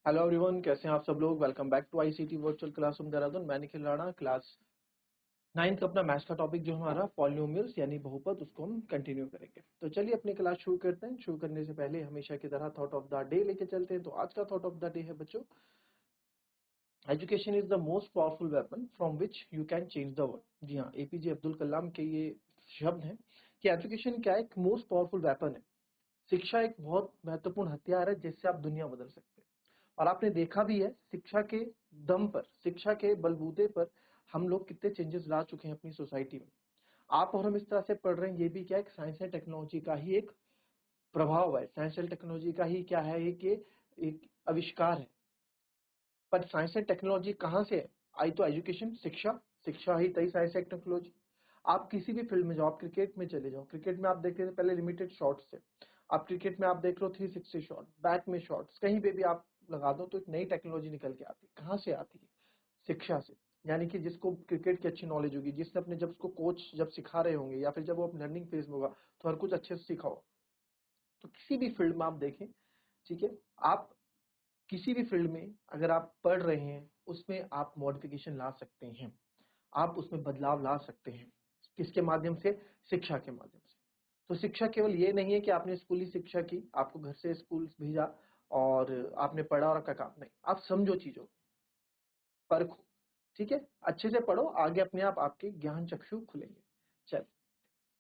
Hello everyone, कैसे हैं आप सब लोग। Welcome back to ICT virtual classroom Dehradun. मैं निखिल राणा। क्लास 9th का अपना मैथ्स का टॉपिक जो हमारा पॉलिनोमियल्स यानी बहुपद, उसको हम कंटिन्यू करेंगे। तो चलिए अपनी क्लास शुरू करते हैं। शुरू करने से पहले हमेशा की तरह थॉट ऑफ द डे लेके चलते हैं। तो आज का थॉट ऑफ द डे है बच्चों, education is the most powerful weapon from which you can change the world. जी हाँ, एपीजे अब्दुल कलाम के ये शब्द हैं कि एजुकेशन क्या है, एक मोस्ट पावरफुल वेपन है। शिक्षा एक बहुत महत्वपूर्ण हथियार है जिससे आप दुनिया बदल सकते हैं। और आपने देखा भी है, शिक्षा के दम पर, शिक्षा के बलबूते पर हम लोग कितने चेंजेस ला चुके हैं अपनी सोसाइटी में। आप और हम इस तरह से पढ़ रहे हैं, ये भी क्या एक साइंस एंड टेक्नोलॉजी का ही एक प्रभाव है। साइंस एंड टेक्नोलॉजी का ही क्या है, एक आविष्कार है। पर साइंस एंड टेक्नोलॉजी कहाँ से आई? तो एजुकेशन, शिक्षा ही तई साइंस एंड टेक्नोलॉजी। आप किसी भी फील्ड में जाओ, आप क्रिकेट में चले जाओ, क्रिकेट में आप देखते थे पहले लिमिटेड शॉट्स थे। आप क्रिकेट में आप देख लो 360 शॉट, बैक में शॉट्स, कहीं पे भी आप लगा दो तो एक नई टेक्नोलॉजी निकल के आती है। कहाँ से आती है? शिक्षा से। यानी कि जिसको क्रिकेट की अच्छी नॉलेज होगी, जिसने अपने, जब उसको कोच जब सिखा रहे होंगे या फिर जब वो अपने लर्निंग फेज में होगा तो हर कुछ अच्छे से सीखा हो। तो किसी भी फील्ड में आप देखें, ठीक है, आप किसी भी फील्ड में अगर आप पढ़ रहे हैं उसमें आप मॉडिफिकेशन ला सकते हैं, आप उसमें बदलाव ला सकते हैं। किसके माध्यम से? शिक्षा के माध्यम से। तो शिक्षा केवल ये नहीं है कि आपने स्कूली शिक्षा की, आपको घर से स्कूल भेजा और आपने पढ़ा और आपका काम नहीं। आप समझो चीजों, परखो, ठीक है, अच्छे से पढ़ो, आगे अपने आप आपके ज्ञान चक्षु खुलेंगे। चल,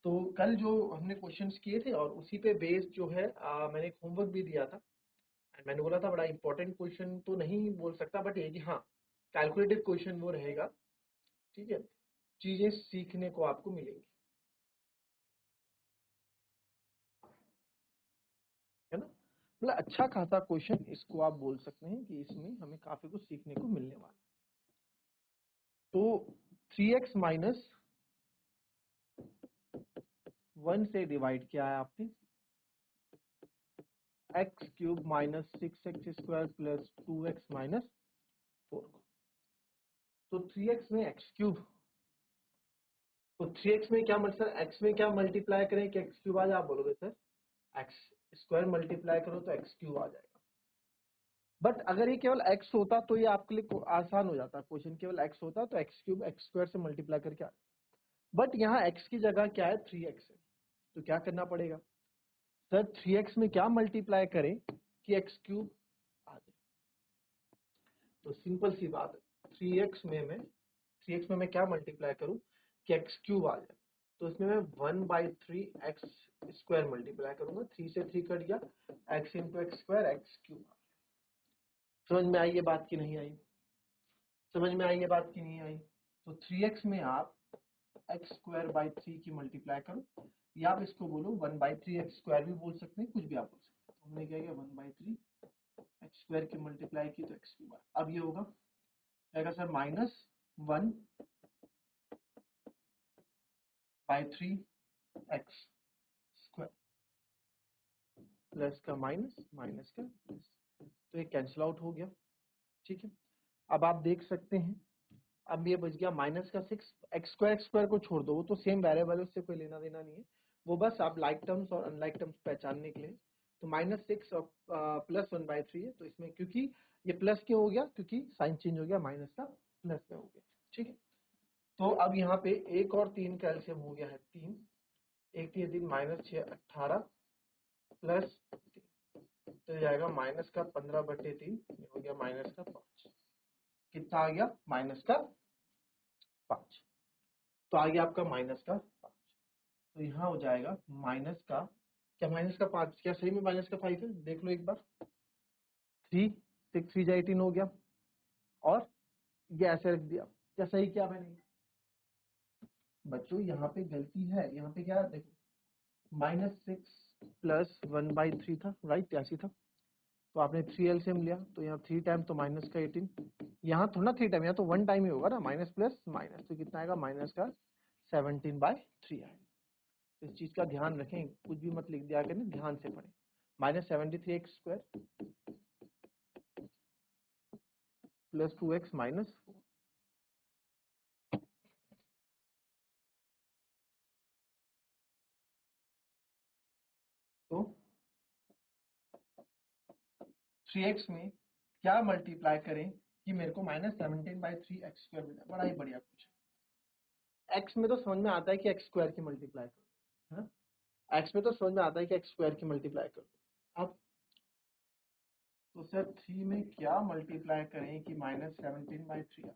तो कल जो हमने क्वेश्चंस किए थे और उसी पे बेस्ड जो है मैंने एक होमवर्क भी दिया था। मैंने बोला था बड़ा इंपॉर्टेंट क्वेश्चन तो नहीं बोल सकता, बट ये कि हाँ, कैलकुलेटिव क्वेश्चन वो रहेगा, ठीक है, चीजें सीखने को आपको मिलेंगी, है ना। मतलब अच्छा खासा क्वेश्चन इसको आप बोल सकते हैं कि इसमें हमें काफी कुछ सीखने को मिलने वाला है। तो 3x माइनस 1 से डिवाइड किया है आपने, x cube minus 6x² plus 2x minus 4। तो 3x में एक्स क्यूब, तो 3x में क्या मतलब, x में क्या मल्टीप्लाई करें कि एक्स क्यूब आ जाए? आप बोलोगे सर एक्स स्क्वायर मल्टीप्लाई करो तो एक्स क्यूब आ जाएगा। बट अगर ये केवल x होता तो ये आपके लिए आसान हो जाता क्वेश्चन। केवल x होता तो एक्स क्यूब एक्स स्क्वायर से मल्टीप्लाई करके आ। बट यहाँ x की जगह क्या है? 3x है। तो क्या करना पड़ेगा सर? 3x में क्या मल्टीप्लाई करें कि एक्स क्यूब आ जाए? तो सिंपल सी बात है, 3x में मैं क्या मल्टीप्लाई करूं कि एक्स क्यूब आ जाए? तो इसमें मैं 1/3 x² मल्टीप्लाई करूंगा। 3 से 3 कट गया, x into x square x cube. समझ में आई ये बात की नहीं आई? समझ में आई ये बात की नहीं आई? तो 3x में आप x²/3 की मल्टीप्लाई करो, या आप इसको बोलो 1/3 x² भी बोल सकते हैं, कुछ भी आप बोल सकते हैं। तो हमने क्या किया, 1/3 x² की मल्टीप्लाई की तो एक्स क्यूब। अब ये होगा क्या सर? -1/3 x² प्लस का माइनस, माइनस का प्लस, तो ये कैंसिल आउट हो गया, ठीक है। अब आप देख सकते हैं, अब ये बच गया माइनस का 6। एक्स स्क्वायर को छोड़ दो, वो तो सेम वेरिएबल है, उससे कोई लेना देना नहीं है। वो बस आप लाइक टर्म्स और अनलाइक टर्म्स पहचानने के लिए। तो -6 और प्लस 1/3 है। तो इसमें क्योंकि ये प्लस क्यों हो गया? क्योंकि साइन चेंज हो गया, माइनस का प्लस में हो गया, ठीक है। तो अब यहाँ पे 1 और 3 का एलसीएम हो गया है 3। 1 3 3 -6 18 प्लस 3, तो जाएगा माइनस का 15/3, हो गया माइनस का 5। कितना आ गया? माइनस का 5। तो आ गया आपका माइनस का 5। तो यहाँ हो जाएगा माइनस का क्या, -5? क्या सही में -5 है? देख लो एक बार। 3 6 3 18 हो गया, और ये ऐसे रख दिया। क्या सही किया मैंने? बच्चों यहाँ पे गलती है। यहाँ पे क्या देखो, -6 प्लस 1/3 था, राइट? ऐसी था। तो आपने 3 एलसीएम लिया, तो यहाँ 3 टाइम तो माइनस का 18। यहाँ थोड़ा ना 3 टाइम, यहाँ तो 1 टाइम ही होगा ना, माइनस प्लस माइनस, तो कितना आएगा? माइनस का 17/3 आएगा। इस चीज का ध्यान रखें, कुछ भी मत लिख दिया करें, ध्यान से पढ़ें। -73 x² प्लस 2x माइनस 4। तो 3x में क्या मल्टीप्लाई करें कि मेरे को -17/3 x² मिला। बड़ा ही बढ़िया क्वेश्चन। एक्स में तो समझ में आता है कि x² की मल्टीप्लाई करो, है ना। एक्स में तो समझ में आता है कि x² की मल्टीप्लाई करो। अब तो सर 3 में क्या मल्टीप्लाई करें कि -17/3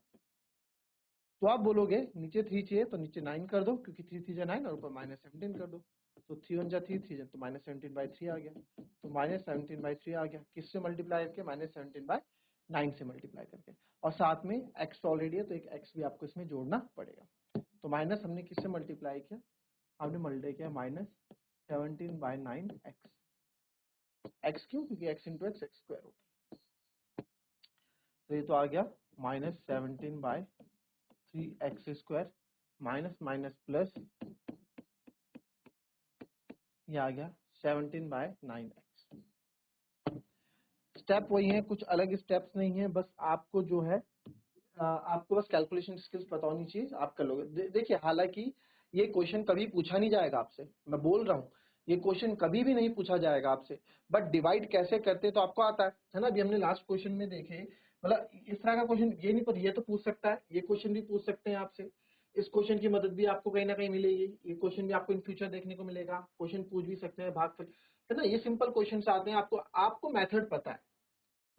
तो आप बोलोगे नीचे 3 चाहिए तो नीचे 9 कर दो, क्योंकि 3 3 9 और ऊपर -17 कर दो। तो 3 1 जा 3 3 जा तो -17/3 आ गया। तो -17/3 आ गया, किससे मल्टीप्लाई करके? -17/9 से मल्टीप्लाई करके। और साथ में x ऑलरेडी है तो एक x भी आपको इसमें जोड़ना पड़ेगा। तो माइनस हमने किससे मल्टीप्लाई किया? हमने मल्टीप्लाई किया -17/9x। x क्यों? क्योंकि x into x x square होता है। तो ये तो आ गया -17/3x² माइनस माइनस प्लस, ये आ गया 17/9x। स्टेप वही है, कुछ अलग स्टेप्स नहीं है, बस आपको जो है आपको बस कैलकुलेशन स्किल्स पता होनी चाहिए, आप कर लोगे। देखिए हालांकि ये क्वेश्चन कभी पूछा नहीं जाएगा आपसे, मैं बोल रहा हूँ ये क्वेश्चन कभी भी नहीं पूछा जाएगा आपसे, बट डिवाइड कैसे करते तो आपको आता है ना। अभी हमने लास्ट क्वेश्चन में देखे, मतलब इस तरह का क्वेश्चन ये नहीं, पर ये तो पूछ सकता है, ये क्वेश्चन भी पूछ सकते हैं आपसे। इस क्वेश्चन की मदद भी आपको कहीं ना कहीं मिलेगी, ये क्वेश्चन भी आपको इन फ्यूचर देखने को मिलेगा, क्वेश्चन पूछ भी सकते हैं, भाग सकते है ना। ये सिंपल क्वेश्चन आते हैं, आपको मेथड पता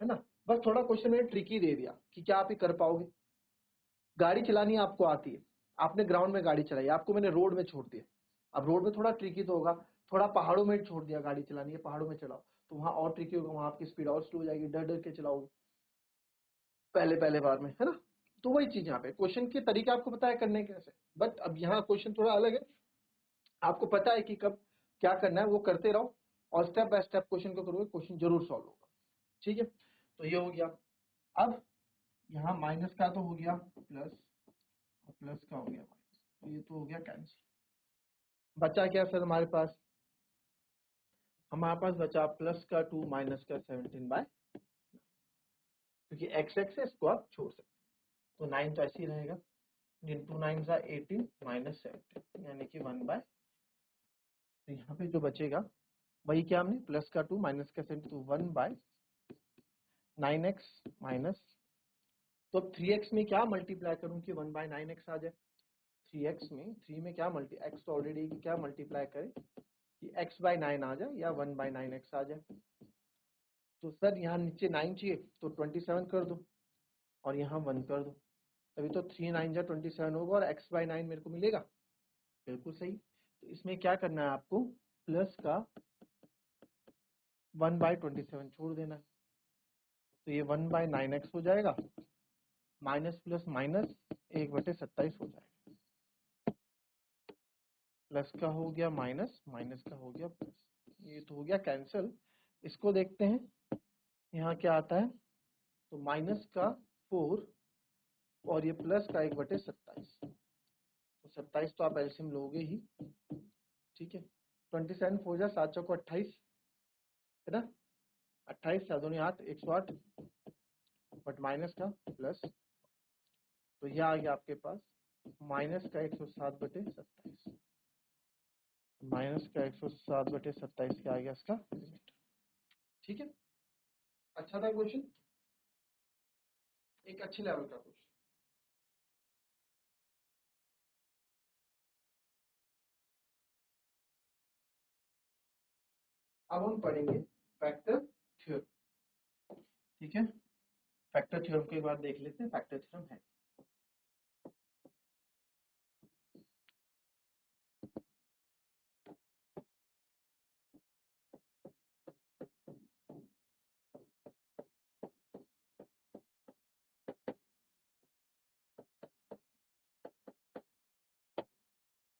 है ना। बस थोड़ा क्वेश्चन मैंने ट्रिकी दे दिया कि क्या आप ये कर पाओगे। गाड़ी चलानी आपको आती है, आपने ग्राउंड में गाड़ी चलाई, आपको मैंने रोड में छोड़ दिया। अब रोड में थोड़ा ट्रिकी तो होगा, थोड़ा पहाड़ों में छोड़ दिया, गाड़ी चलानी है पहाड़ों में चलाओ, तो वहां और ट्रिकी होगा, वहां आपकी स्पीड और स्लो हो जाएगी, डर डर के चलाओगे पहले पहले बार में, है ना। तो वही चीज यहाँ पे क्वेश्चन के तरीके आपको पता है करने कैसे, बट अब यहाँ क्वेश्चन थोड़ा अलग है, आपको पता है कि कब क्या करना है, वो करते रहो और स्टेप बाय स्टेप क्वेश्चन को करोगे, क्वेश्चन जरूर सॉल्व होगा। ठीक है, तो ये हो गया। अब यहाँ माइनस का तो हो गया प्लस, प्लस का हो गया माइनस, तो ये तो हो गया कैंसिल। बचा क्या सर हमारे पास? हमारे पास बचा प्लस का 2 माइनस का 17/, क्योंकि x x है इसको आप छोड़ सकते, तो 9 तो ऐसे ही रहेगा, 2 9 जा 18 माइनस 17 यानी कि 1/। तो यहाँ पे जो बचेगा वही क्या, हमने प्लस का 2 माइनस का 17 तो 1/9x माइनस, तो 3x में क्या मल्टीप्लाई करूं कि 1/9x आ जाए। 3x में 3 में क्या x तो ऑलरेडी क्या मल्टीप्लाई करें कि x/9 आ जाए या 1/9x आ जाए। तो सर यहाँ नीचे 9 चाहिए तो 27 कर दो और यहाँ 1 कर दो, तभी तो 3 9 जा 27 होगा और x/9 मेरे को मिलेगा। बिल्कुल सही। तो इसमें क्या करना है आपको, प्लस का 1/27 छोड़ देना है, तो ये 1/9x हो जाएगा, माइनस प्लस माइनस 1/27 हो जाएगा, प्लस का हो गया माइनस, माइनस का हो गया प्लस, ये तो हो गया कैंसिल। इसको देखते हैं यहाँ क्या आता है, तो माइनस का 4 और ये प्लस का 1/27, तो 27 तो आप एलसीएम लोगे ही, ठीक है। 27 4 जा 7 चौको 28, है ना, 28 7 8 108, बट माइनस का प्लस, तो यह आ गया आपके पास माइनस का 107/27, माइनस का 107/27 क्या आ गया इसका लिमिट। ठीक है, अच्छा था क्वेश्चन, एक अच्छे लेवल का क्वेश्चन। अब हम पढ़ेंगे फैक्टर थ्योरम। ठीक है, फैक्टर थ्योरम के बाद देख लेते हैं फैक्टर थ्योरम है।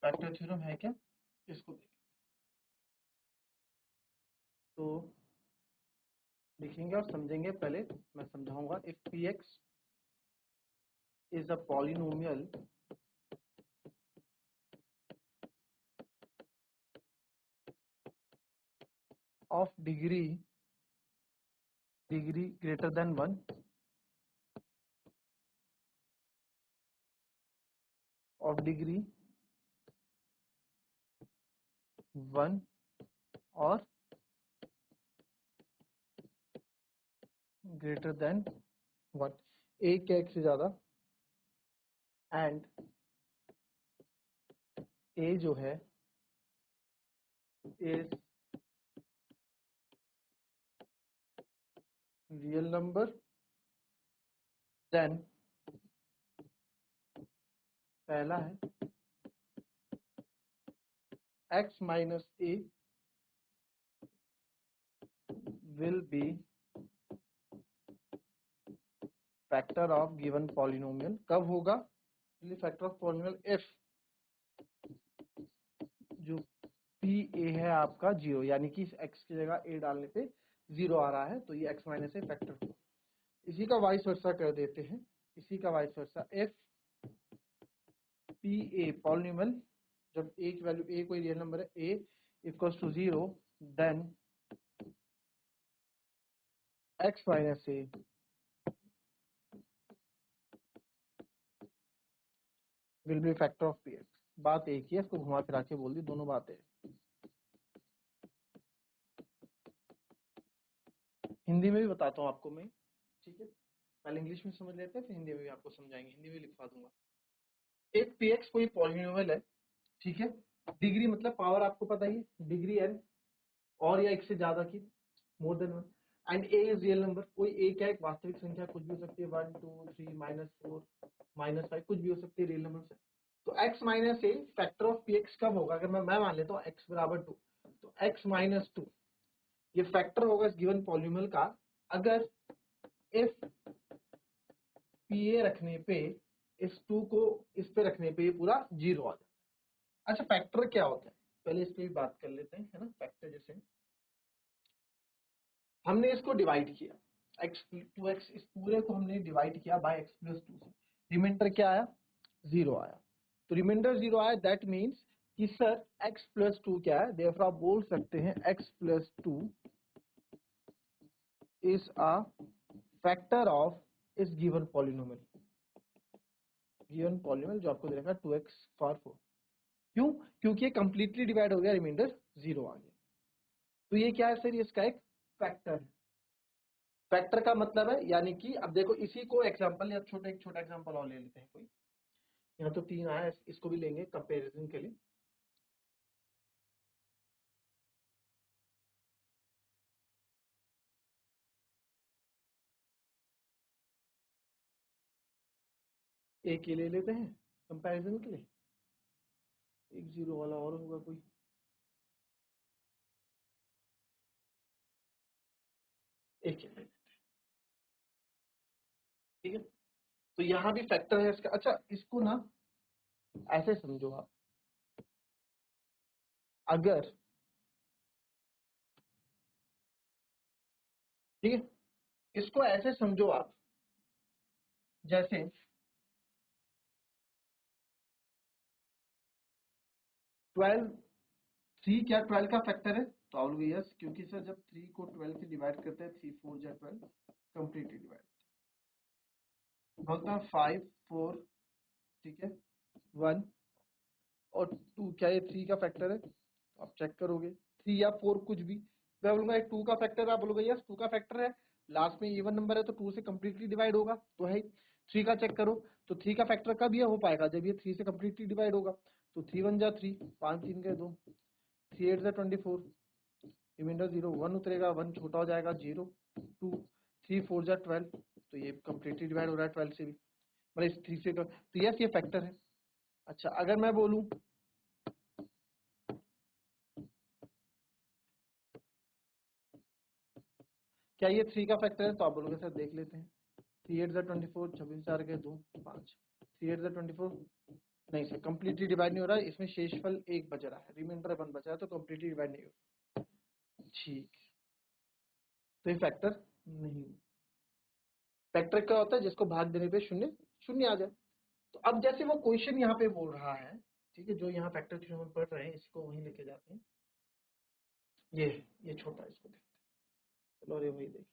फैक्टर थ्योरम है क्या, इसको देखें। तो लिखेंगे और समझेंगे, पहले मैं समझाऊंगा। If P x is a polynomial of degree greater than 1 of degree 1 or greater than 1, a क्या x से ज्यादा, एंड a जो है इज रियल नंबर, देन पहला है x minus a will be factor of given polynomial. कब होगा? Factor of polynomial if जो पी ए है आपका 0, यानी कि इस x की जगह a डालने पे 0 आ रहा है, तो ये x माइनस ए फैक्टर होगा। इसी का वाइस वर्सा कर देते हैं, इसी का vice versa if p a polynomial, जब a की वैल्यू, a कोई रियल नंबर है, a equals to 0, then x minus A will be factor of p x. बात एक ही है, इसको घुमा फिरा के बोल दी, दोनों बातें। हिंदी में भी बताता हूँ आपको मैं, ठीक है? पहले इंग्लिश में समझ लेते हैं, फिर हिंदी में भी आपको समझाएंगे, हिंदी में लिखवा दूंगा। एक पी एक्स कोई पॉलिनोमियल है, ठीक है? डिग्री मतलब पावर आपको पता ही है, डिग्री n और या एक से ज्यादा की, more than 1, and a is real number. कोई a क्या एक वास्तविक संख्या, कुछ भी हो सकती है, 1 2 3 -4 -5, कुछ भी हो सकती है रियल नंबर से। तो x minus A factor of p x कब होगा? अगर मैं मान लेता हूँ x बराबर 2, तो x माइनस 2 ये फैक्टर होगा इस गिवन पॉलिनोमियल का, अगर इफ पी ए रखने पे इस 2 को इस पे रखने पे ये पूरा 0 आ जाता है। अच्छा, फैक्टर क्या होता है? पहले इस पे भी बात कर लेते हैं, है ना? फैक्टर जैसे हमने इसको डिवाइड किया, x इस पूरे को हमने डिवाइड किया बाय x प्लस 2 से, रिमाइंडर क्या आया? 0 आया। तो रिमाइंडर 0 आया, दैट मीन्स कि सर x प्लस 2 क्या है? देयरफॉर आप बोल सकते हैं x plus 2 is a factor of इस गिवन पॉलिनोमियल, गिवन पॉलिनोमियल जो आपको दे रखा है 2x पावर 4। क्यों? क्योंकि ये कंप्लीटली डिवाइड हो गया, रिमाइंडर 0 आ गया। तो ये क्या है सर? ये इसका एक फैक्टर है। फैक्टर का मतलब है, यानी कि अब देखो इसी को एग्जांपल, या एक छोटा एग्जांपल और ले लेते हैं कोई। यहाँ तो 3 आया, इसको भी लेंगे कंपैरिजन के लिए। एक ये ले लेते हैं कंपैरिजन के लिए, एक 0 वाला और होगा कोई, एक ये ले लेते हैं, ठीक है? तो यहाँ भी फैक्टर है इसका। अच्छा, इसको ना ऐसे समझो आप, अगर, ठीक है, इसको ऐसे समझो आप, जैसे 12, 3 क्या 12 का फैक्टर है? तो आप लोग यस, क्योंकि सर जब 3 को 12 से डिवाइड करते हैं, 3 4 जा 12, कंप्लीटली डिवाइड। बोलता है 5 4, ठीक है, 1 और 2, क्या ये 3 का फैक्टर है? तो आप चेक करोगे 3 या 4 कुछ भी, मैं बोलूंगा 2 का फैक्टर है, आप बोलोगे यस 2 का फैक्टर है, लास्ट में इवन नंबर है तो 2 से कंप्लीटली डिवाइड होगा, तो है। 3 का चेक करो, तो 3 का फैक्टर कब ये हो पाएगा? जब ये 3 से कंप्लीटली डिवाइड होगा। तो 3 1 जा 3, 5 3 गए 2, 3 8 जा 24, रिमाइंडर 0, 1 उतरेगा, 1 छोटा हो जाएगा 0, 2 3 4 जा 12, तो ये कंप्लीटली डिवाइड हो रहा है 12 से भी, मतलब इस 3 से तो यस ये फैक्टर है। अच्छा, अगर मैं बोलूं क्या ये 3 का फैक्टर है? तो आप बोलोगे सर देख लेते हैं, 3 8 जा 24, 26 4 के 2 5, 3 8 जा 24, नहीं सर कंप्लीटली डिवाइड नहीं हो रहा है, इसमें शेषफल 1 बच रहा है, रिमाइंडर 1 बचा है, तो कंप्लीटली डिवाइड नहीं हो, ठीक। तो ये फैक्टर नहीं, फैक्टर क्या होता है? जिसको भाग देने पे शून्य शून्य आ जाए। तो अब जैसे वो क्वेश्चन यहाँ पे बोल रहा है, ठीक है, जो यहाँ फैक्टर थ्योरम हम पढ़ रहे हैं, इसको वहीं लेके जाते हैं। ये छोटा, इसको देखते हैं, चलो, अरे वही देखिए,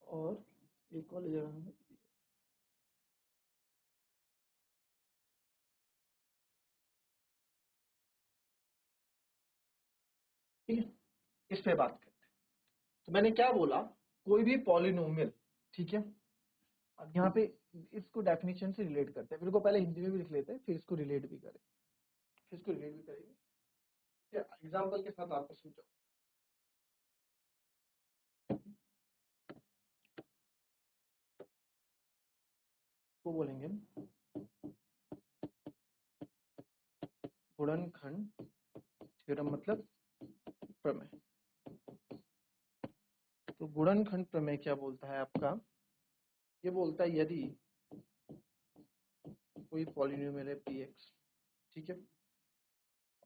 और एक वाली जगह में, ठीक है, इस पे बात करते हैं। तो मैंने क्या बोला, कोई भी पॉलिनोमियल, ठीक है। अब यहाँ पे इसको डेफिनेशन से रिलेट करते हैं, फिर को पहले हिंदी में भी लिख लेते हैं, फिर इसको रिलेट भी करें, फिर इसको रिलेट भी करेंगे एग्जाम्पल के साथ आपको समझाओ। वो बोलेंगे गुणनखंड थ्योरम मतलब प्रमेय। तो गुणनखंड प्रमेय क्या बोलता है आपका, ये बोलता है यदि कोई पॉलिनोमियल है px, ठीक है,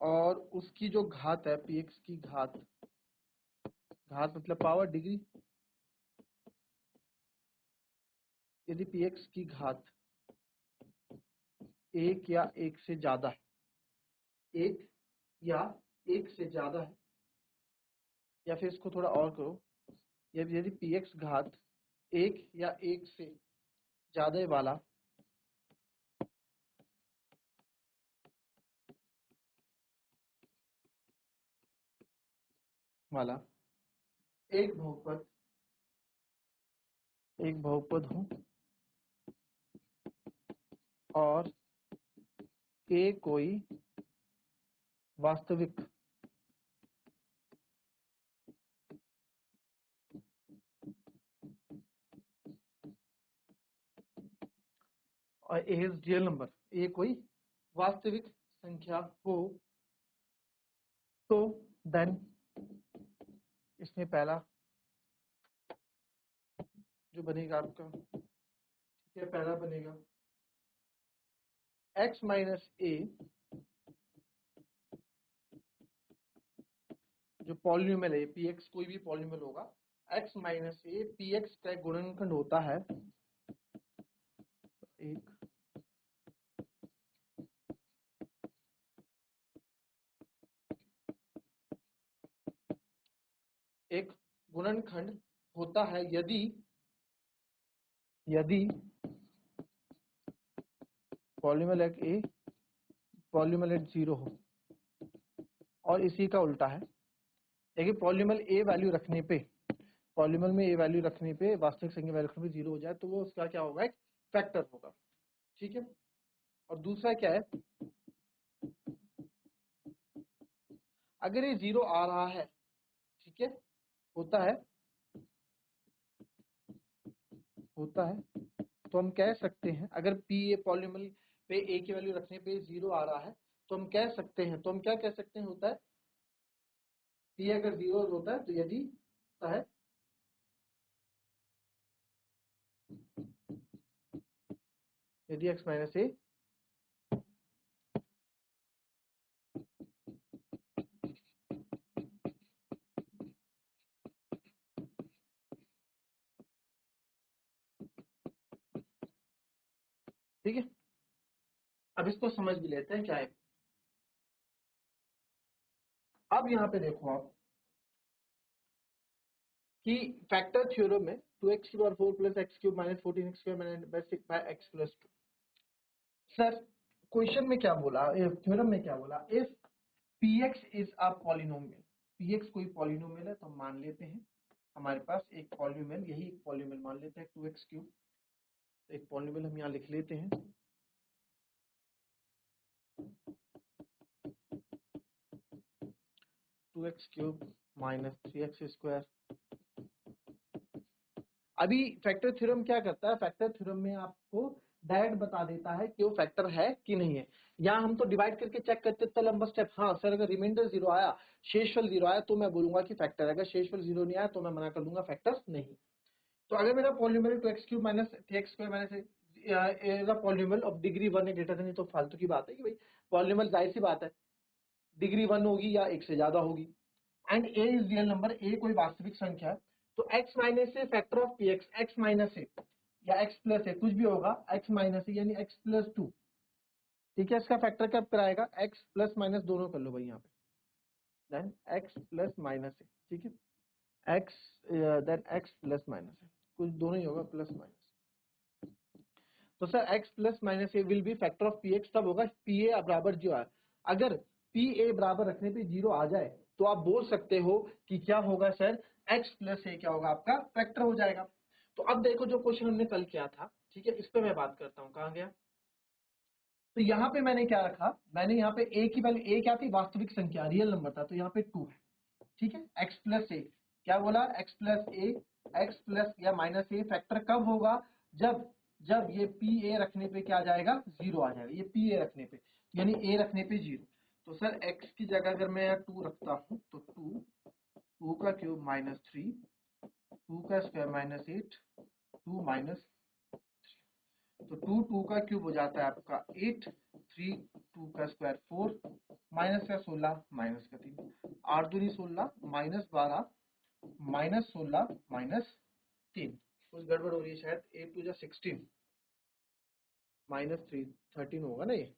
और उसकी जो घात है px की घात, घात मतलब पावर डिग्री, यदि px की घात एक या एक से ज्यादा है, एक या एक से ज्यादा है, या फिर इसको थोड़ा और करो, यदि px घात एक या एक से ज्यादा वाला एक बहुपद हो और ए कोई वास्तविक और ए इज रियल नंबर, ए कोई वास्तविक संख्या हो, तो देन इसमें पहला जो बनेगा आपका, ठीक है, पहला बनेगा x माइनस ए, जो पॉलिनोमियल है px कोई भी पॉलिनोमियल होगा, x माइनस ए px का एक गुणनखंड होता है एक गुणनखंड होता है यदि polynomial at a polynomial at 0 हो, और इसी का उल्टा है, देखिए पॉलिनोमियल ए वैल्यू रखने पे, पॉलिनोमियल में ए वैल्यू रखने पे, वास्तविक संख्या वैल्यू रखने पे 0 हो जाए तो वो उसका क्या होगा, एक फैक्टर होगा, ठीक है। और दूसरा क्या है, अगर ये 0 आ रहा है, ठीक है, होता है तो हम कह सकते हैं, अगर पी ए पॉलिनोमियल पे ए की वैल्यू रखने पे 0 आ रहा है तो हम कह सकते हैं, तो हम क्या कह सकते हैं, होता है पी अगर 0 होता है तो यदि होता है यदि x माइनस ए ठीक है। अब इसको समझ भी लेते हैं क्या है। अब यहाँ पे देखो आप कि फैक्टर थ्योरम में 2x की power 4 plus x cube minus 14x square by x plus 2, sir question में क्या बोला, थ्योरम में क्या बोला, if px is a polynomial, px कोई पॉलिनोमियल है तो हम मान लेते हैं हमारे पास एक पॉलिनोमियल, यही एक पॉलिनोमियल मान लेते हैं 2x क्यूब, एक पॉलिनोमियल हम यहाँ लिख लेते हैं 2x cube minus 3x square. अभी फैक्टर थ्योरम क्या करता है, फैक्टर थ्योरम में आपको डायरेक्ट बता देता है कि वो फैक्टर है कि नहीं है। यहाँ हम तो डिवाइड करके चेक करते थे लंबा स्टेप, हाँ सर अगर रिमाइंडर 0 आया, शेषफल 0 आया तो मैं बोलूंगा कि फैक्टर है, अगर शेषफल 0 नहीं आया तो मैं मना कर दूंगा फैक्टर नहीं। तो अगर मेरा polynomial 2x cube minus 3x square minus polynomial of degree 1 है ग्रेटर देन, तो फालतू की बात है कि भाई पॉलिनोमियल जाहिर सी बात है डिग्री 1 होगी या 1 से ज्यादा होगी, and A is real number, A कोई वास्तविक संख्या है, तो x minus A factor of px, x minus A या x प्लस ए कुछ भी होगा, x माइनस ए यानी x प्लस 2, ठीक है, इसका फैक्टर कब कराएगा, x प्लस माइनस दोनों कर लो भाई यहाँ पे, then x plus minus A, ठीक है, x then x plus minus A, कुछ दोनों ही होगा प्लस माइनस, तो sir x plus minus A will be factor of px, तब होगा pa बराबर 0 है, अगर pa बराबर रखने पे 0 आ जाए तो आप बोल सकते हो कि क्या होगा सर, x प्लस ए क्या होगा आपका फैक्टर हो जाएगा। तो अब देखो जो क्वेश्चन हमने कल किया था, ठीक है, इस पे मैं बात करता हूँ, कहाँ गया। तो यहाँ पे मैंने क्या रखा, मैंने यहाँ पे a की वैल्यू, a क्या थी, वास्तविक संख्या, रियल नंबर था, तो यहाँ पे 2 है, ठीक है। x प्लस ए क्या बोला, x प्लस ए, x प्लस या माइनस ए फैक्टर कब होगा, जब जब ये पी ए रखने पे क्या आ जाएगा, 0 आ जाएगा, ये पी ए रखने पे, यानी ए रखने पे 0। तो सर x की जगह अगर मैं 2 रखता हूँ तो 2 का क्यूब माइनस 3, 2 का स्क्वायर माइनस 8, 2 माइनस, तो 2 का क्यूब हो जाता है आपका 8, 3 2 का स्क्वायर 4, माइनस का 16, माइनस का 3, 8 दूनी 16, माइनस 12, माइनस 16, माइनस 3। कुछ गड़बड़ हो रही है शायद, 8 2 जा 16, माइनस 3 13 होगा ना, ये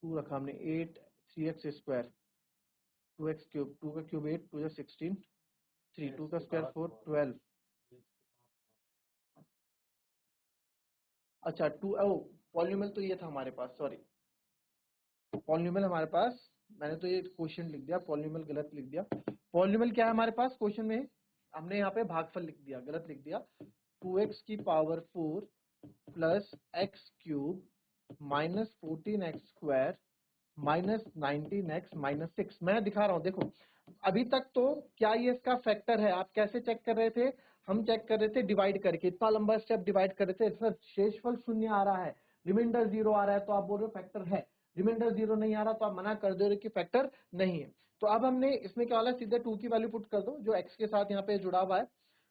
2 रखा हमने, 8 3x स्क्वायर 2x क्यूब, 2 का क्यूब 8 2 जा 16, 3 2 का स्क्वायर 4 12। अच्छा 2 ओ पॉलिनोमियल तो ये था हमारे पास, सॉरी पॉलिनोमियल हमारे पास, मैंने तो ये क्वेश्चन लिख दिया, पॉलिनोमियल गलत लिख दिया। पॉलिनोमियल क्या है हमारे पास क्वेश्चन में, हमने यहाँ पे भागफल लिख दिया, गलत लिख दिया, 2x की power 4 plus x cube minus 14x square minus 19x minus 6। मैं दिखा रहा हूँ, देखो अभी तक तो क्या ये इसका फैक्टर है, आप कैसे चेक कर रहे थे, हम चेक कर रहे थे डिवाइड करके, इतना लंबा स्टेप डिवाइड कर रहे थे, सर शेषफल शून्य आ रहा है, रिमाइंडर 0 आ रहा है, तो आप बोल रहे हो फैक्टर है, रिमाइंडर 0 नहीं आ रहा तो आप मना कर दे रहे कि फैक्टर नहीं है। तो अब हमने इसमें क्या वाला, सीधे 2 की वैल्यू पुट कर दो जो x के साथ यहाँ पे जुड़ा हुआ है,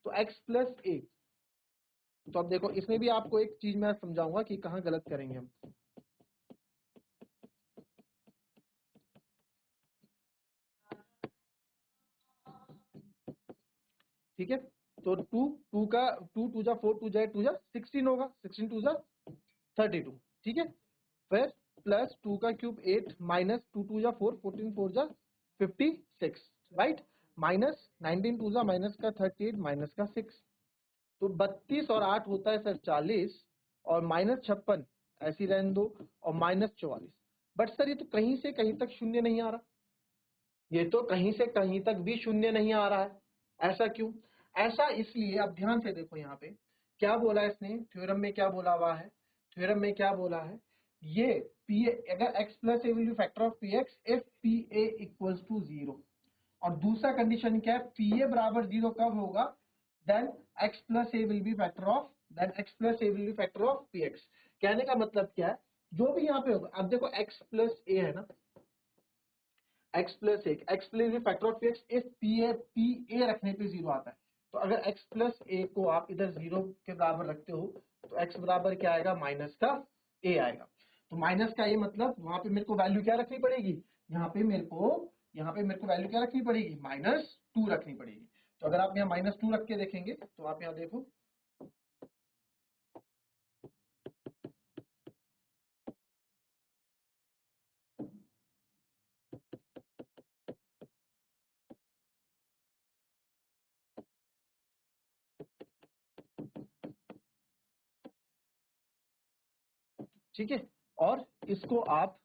तो x प्लस ए। तो अब देखो इसमें भी आपको एक चीज मैं समझाऊंगा कि कहाँ गलत करेंगे हम, ठीक है। तो 2 का 2 2 जा 4 2 जा 2 जा 16 होगा, 16 2 जा 32, ठीक है। फिर प्लस 2 का क्यूब 8 माइनस 2 2 जा 4 14 4 जा 56, राइट, माइनस 19 2 जा माइनस का 38 माइनस का 6, तो 32 और 8 होता है सर 40, और माइनस 56 ऐसी रहने दो, और माइनस 44। बट सर ये तो कहीं से कहीं तक शून्य नहीं आ रहा, ये तो कहीं से कहीं तक भी शून्य नहीं आ रहा है, ऐसा क्यों, ऐसा इसलिए, अब ध्यान से देखो यहाँ पे क्या बोला है इसने, थ्योरम में क्या बोला हुआ है, थ्योरम में क्या बोला है, ये पी अगर x plus a will be factor of p x if p a equals to 0, और दूसरा कंडीशन क्या है, पी ए बराबर 0 कब होगा, then x plus a will be factor of, then x plus a will be factor of p x. कहने का मतलब क्या है, जो भी यहाँ पे होगा, अब देखो x प्लस ए है ना, x प्लस एक, x plus factor of x if p ए रखने पे 0 आता है, तो अगर x प्लस ए को आप इधर 0 के बराबर रखते हो तो x बराबर क्या आएगा, माइनस का a आएगा। तो माइनस का a मतलब वहां पे मेरे को वैल्यू क्या रखनी पड़ेगी, यहाँ पे मेरे को वैल्यू क्या रखनी पड़ेगी, -2 रखनी पड़ेगी। तो अगर आप यहाँ -2 रख के देखेंगे तो आप यहाँ देखो, ठीक है, और इसको आप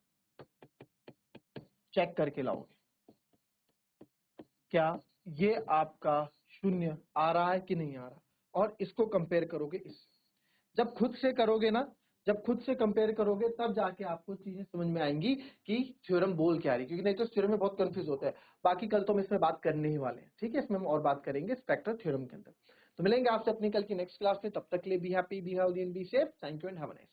चेक करके लाओगे, क्या ये आपका शून्य आ रहा है कि नहीं आ रहा, और इसको कंपेयर करोगे इससे, जब खुद से करोगे ना, जब खुद से कंपेयर करोगे तब जाके आपको चीजें समझ में आएंगी कि थ्योरम बोल क्या रही, क्योंकि नहीं तो थ्योरम में बहुत कंफ्यूज होता है। बाकी कल तो हम इसमें बात करने ही वाले हैं, ठीक है, इसमें हम और बात करेंगे स्पेक्टर थ्योरम के अंदर। तो मिलेंगे आपसे अपनी कल की नेक्स्ट क्लास में, तब तक के लिए be happy, be healthy and be safe. Thank you and have a nice